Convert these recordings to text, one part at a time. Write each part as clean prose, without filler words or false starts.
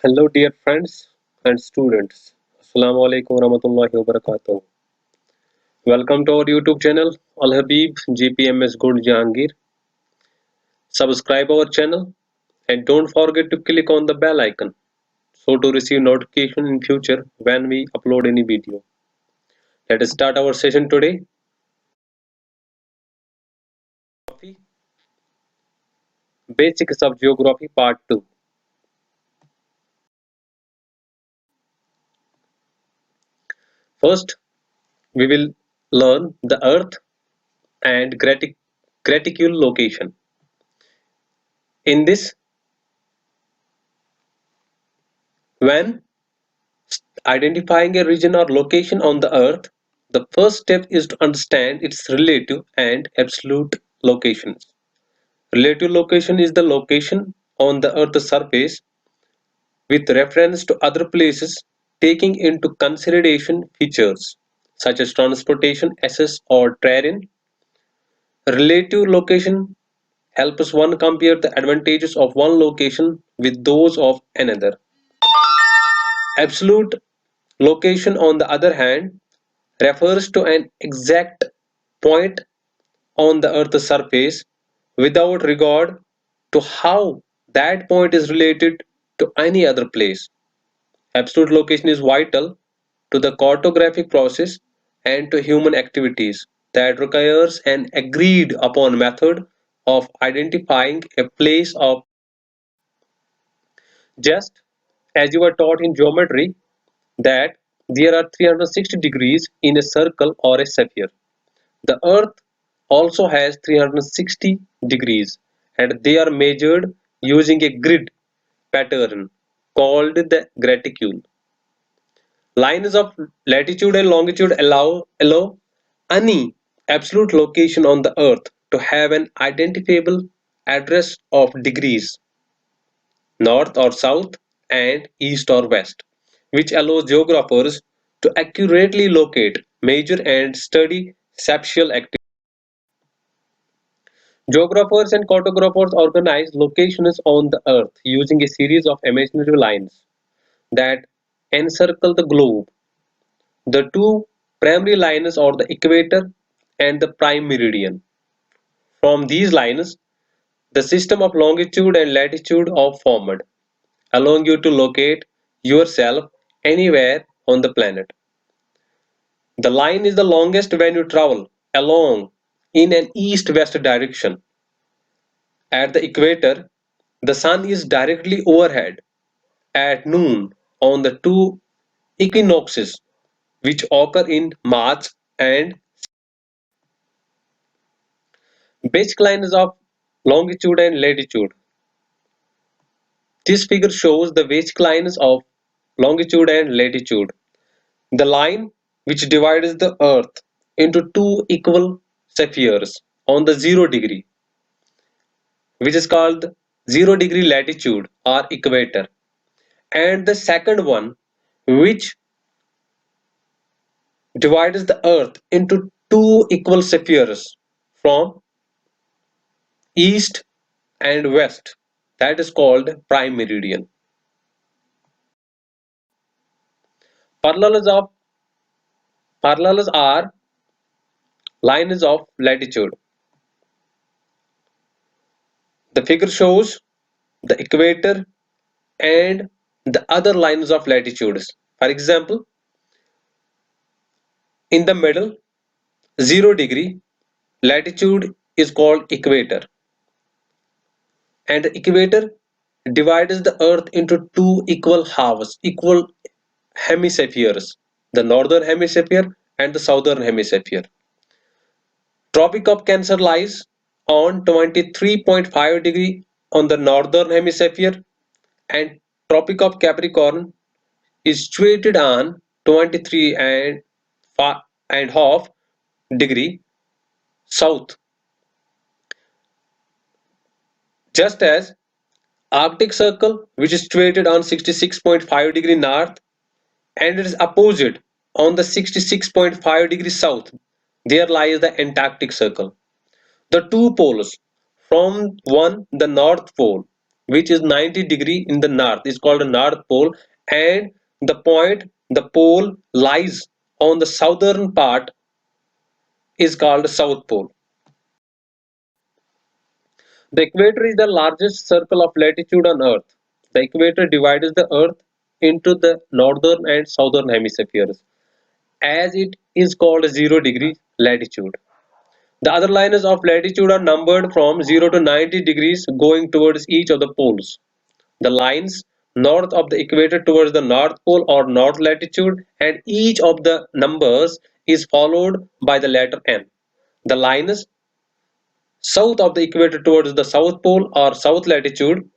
Hello dear friends and students. Assalamu alaikum warahmatullahi wabarakatuh. Welcome to our YouTube channel AL-HABIB GPMS Gundjahangir. Subscribe our channel and don't forget to click on the bell icon so to receive notification in future when we upload any video. Let us start our session today. Basics of Geography Part 2. First, we will learn the Earth and graticule location. In this, when identifying a region or location on the Earth, the first step is to understand its relative and absolute locations. Relative location is the location on the Earth's surface with reference to other places, taking into consideration features such as transportation, access, or terrain. Relative location helps one compare the advantages of one location with those of another. Absolute location, on the other hand, refers to an exact point on the Earth's surface without regard to how that point is related to any other place. Absolute location is vital to the cartographic process and to human activities that requires an agreed upon method of identifying a place of. Just as you were taught in geometry that there are 360 degrees in a circle or a sphere. The Earth also has 360 degrees and they are measured using a grid pattern called the graticule. Lines of latitude and longitude allow any absolute location on the Earth to have an identifiable address of degrees, north or south and east or west, which allows geographers to accurately locate, measure and study spatial activity. Geographers and cartographers organize locations on the Earth using a series of imaginary lines that encircle the globe. The two primary lines are the equator and the prime meridian. From these lines, the system of longitude and latitude are formed, allowing you to locate yourself anywhere on the planet. The line is the longest when you travel along in an east-west direction. At the equator, the sun is directly overhead at noon on the two equinoxes which occur in March and basic lines of longitude and latitude. This figure shows the basic lines of longitude and latitude. The line which divides the Earth into two equal spheres on the 0 degree, which is called 0 degree latitude or equator, and the second one which divides the Earth into two equal spheres from east and west, that is called prime meridian. Parallels of parallels are lines of latitude. The figure shows the equator and the other lines of latitudes. For example, in the middle, 0 degree latitude is called equator, and the equator divides the Earth into two equal halves, equal hemispheres, the northern hemisphere and the southern hemisphere. Tropic of Cancer lies on 23.5 degree on the northern hemisphere and Tropic of Capricorn is situated on 23 and half degree south. Just as Arctic Circle, which is situated on 66.5 degree north and it is opposite on the 66.5 degree south, there lies the Antarctic Circle. The two poles from one the North Pole which is 90 degree in the north, is called the North Pole, and the pole lies on the southern part is called the South Pole. The equator is the largest circle of latitude on Earth. The equator divides the Earth into the northern and southern hemispheres, as it is called 0 degree latitude. The other lines of latitude are numbered from 0 to 90 degrees going towards each of the poles. The lines north of the equator towards the North Pole or north latitude, and each of the numbers is followed by the letter N. The lines south of the equator towards the South Pole or south latitude,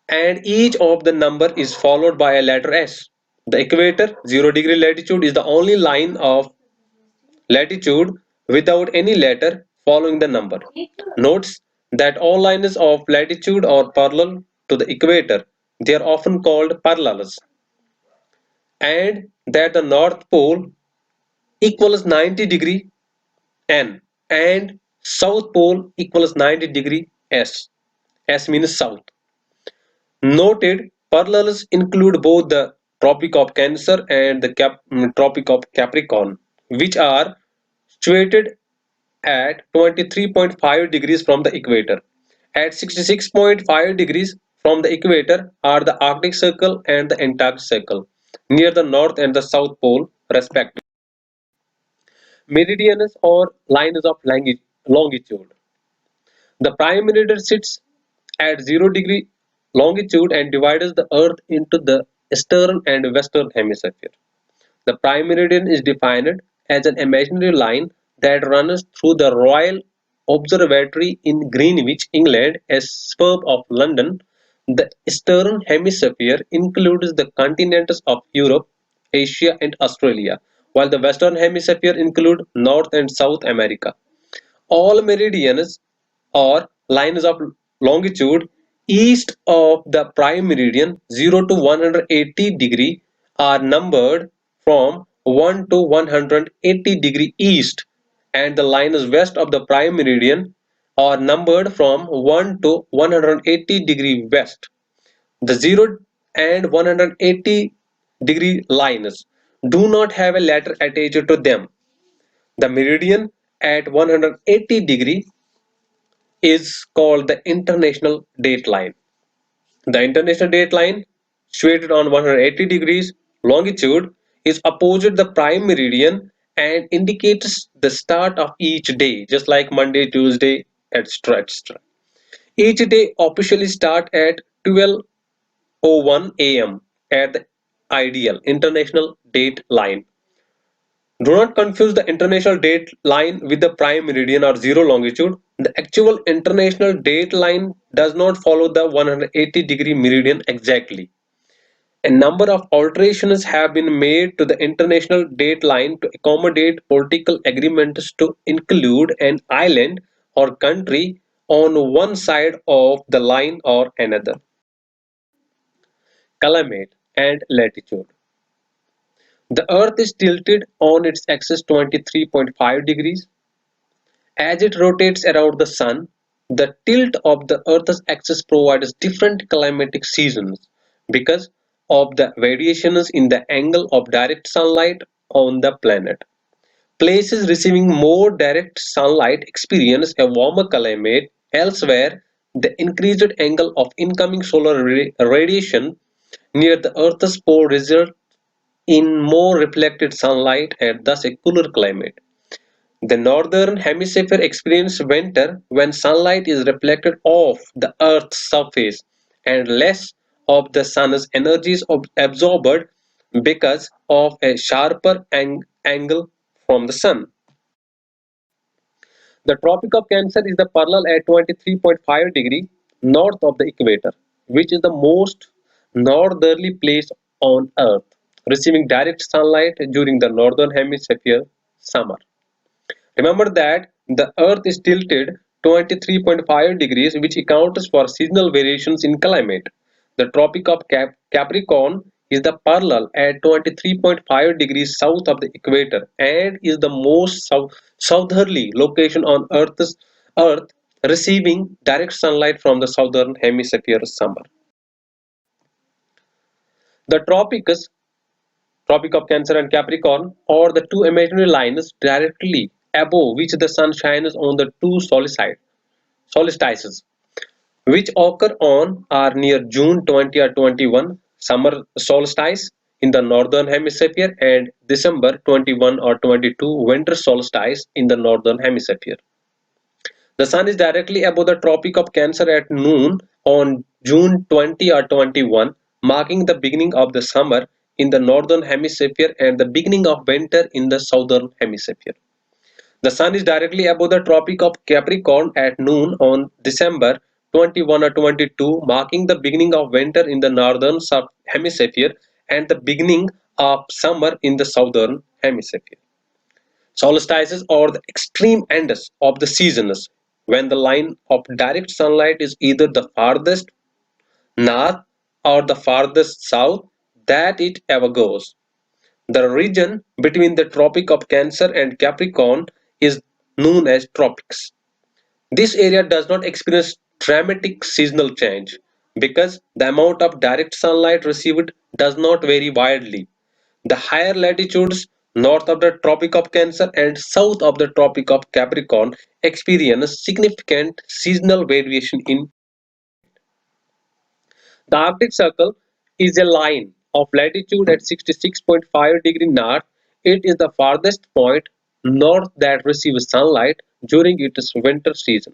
and each of the number is followed by a letter S. The equator 0 degree latitude is the only line of latitude without any letter following the number. Notes that all lines of latitude are parallel to the equator. They are often called parallels. And that the North Pole equals 90 degree N and South Pole equals 90 degree S. S means south. Noted parallels include both the Tropic of Cancer and the Tropic of Capricorn, which are situated at 23.5 degrees from the equator. At 66.5 degrees from the equator are the Arctic Circle and the Antarctic Circle, near the North and the South Pole, respectively. Meridians or lines of longitude. The prime meridian sits at 0 degree longitude and divides the Earth into the eastern and western hemisphere. The prime meridian is defined as an imaginary line that runs through the Royal Observatory in Greenwich, England, a suburb of London. The eastern hemisphere includes the continents of Europe, Asia, and Australia, while the western hemisphere includes North and South America. All meridians or lines of longitude east of the prime meridian 0 to 180 degree are numbered from 1 to 180 degree east, and the lines west of the prime meridian are numbered from 1 to 180 degree west. The 0 and 180 degree lines do not have a letter attached to them. The meridian at 180 degree is called the international dateline. The international dateline, situated on 180 degrees longitude, is opposite the prime meridian and indicates the start of each day, just like Monday, Tuesday, etc. etc. Each day officially start at 12:01 a.m. at the ideal international date line. Do not confuse the international date line with the prime meridian or zero longitude. The actual international date line does not follow the 180-degree meridian exactly. A number of alterations have been made to the international date line to accommodate political agreements to include an island or country on one side of the line or another. Climate and latitude. The Earth is tilted on its axis 23.5 degrees. As it rotates around the Sun, the tilt of the Earth's axis provides different climatic seasons because of the variations in the angle of direct sunlight on the planet. Places receiving more direct sunlight experience a warmer climate. Elsewhere, the increased angle of incoming solar radiation near the Earth's pole results in more reflected sunlight and thus a cooler climate. The northern hemisphere experiences winter when sunlight is reflected off the Earth's surface and less of the sun's energy is absorbed because of a sharper angle from the sun. The Tropic of Cancer is the parallel at 23.5 degree north of the equator, which is the most northerly place on Earth, receiving direct sunlight during the northern hemisphere summer. Remember that the Earth is tilted 23.5 degrees, which accounts for seasonal variations in climate. The Tropic of Capricorn is the parallel at 23.5 degrees south of the equator and is the most southerly location on Earth, receiving direct sunlight from the southern hemisphere summer. The tropics, Tropic of Cancer and Capricorn, are the two imaginary lines directly above which the sun shines on the two solstices, which occur on or near June 20 or 21 summer solstice in the northern hemisphere and December 21 or 22 winter solstice in the northern hemisphere. The sun is directly above the Tropic of Cancer at noon on June 20 or 21, marking the beginning of the summer in the northern hemisphere and the beginning of winter in the southern hemisphere. The sun is directly above the Tropic of Capricorn at noon on December 21 or 22, marking the beginning of winter in the northern hemisphere and the beginning of summer in the southern hemisphere. Solstices are the extreme ends of the seasons when the line of direct sunlight is either the farthest north or the farthest south that it ever goes. The region between the Tropic of Cancer and Capricorn is known as Tropics. This area does not experience dramatic seasonal change because the amount of direct sunlight received does not vary widely. The higher latitudes north of the Tropic of Cancer and south of the Tropic of Capricorn experience significant seasonal variation in. The Arctic Circle is a line of latitude at 66.5° north. It is the farthest point north that receives sunlight during its winter season.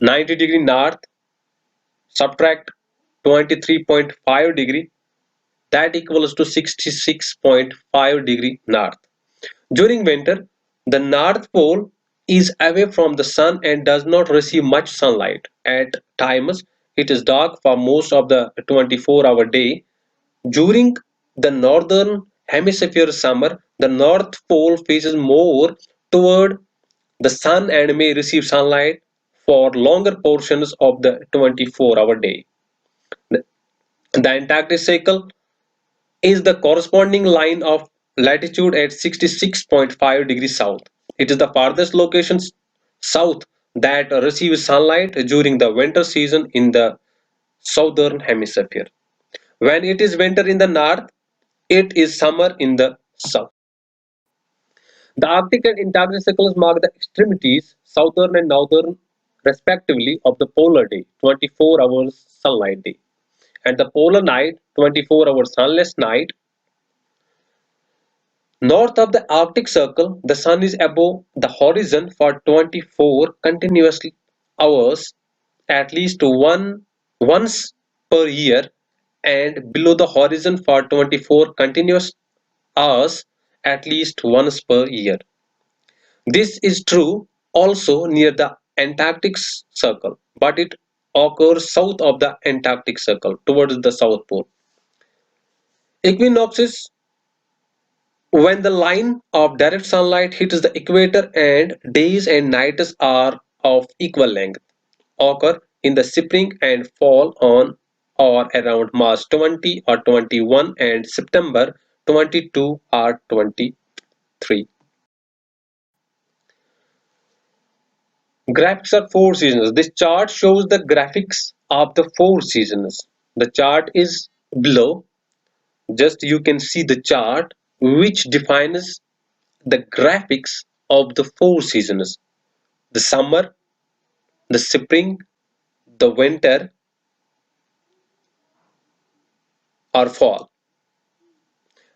90° north, subtract 23.5°, that equals to 66.5° north. During winter, the North Pole is away from the sun and does not receive much sunlight. At times, it is dark for most of the 24-hour day. During the northern hemisphere summer, the North Pole faces more toward the sun and may receive sunlight for longer portions of the 24-hour day. The Antarctic Circle is the corresponding line of latitude at 66.5° south. It is the farthest location south that receives sunlight during the winter season in the southern hemisphere. When it is winter in the north, it is summer in the south. The Arctic and Antarctic circles mark the extremities, southern and northern respectively, of the polar day, 24 hours sunlight day, and the polar night, 24-hour sunless night. North of the Arctic Circle, the sun is above the horizon for 24 continuous hours at least once per year and below the horizon for 24 continuous hours at least once per year. This is true also near the Antarctic Circle, but it occurs south of the Antarctic Circle towards the South Pole. Equinoxes, when the line of direct sunlight hits the equator and days and nights are of equal length, occur in the spring and fall on or around March 20 or 21 and September 22 or 23. Graphics of four seasons. This chart shows the graphics of the four seasons. The chart is below. Just you can see the chart which defines the graphics of the four seasons: the summer, the spring, the winter or fall.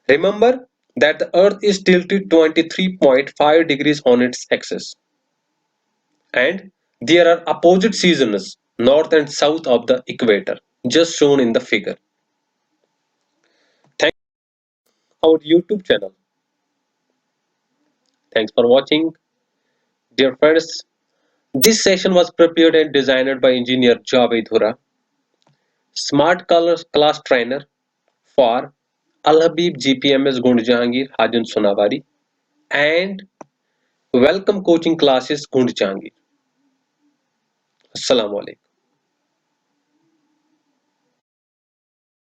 Remember that the earth is tilted 23.5 degrees on its axis and there are opposite seasons north and south of the equator just shown in the figure. Thanks for our YouTube channel. Thanks for watching, dear friends. This session was prepared and designed by engineer Javed, smart class trainer for AL-HABIB GPMS Gundjahangir Hajun Sonawari and welcome coaching classes Gundjahangir. Assalamu alaikum.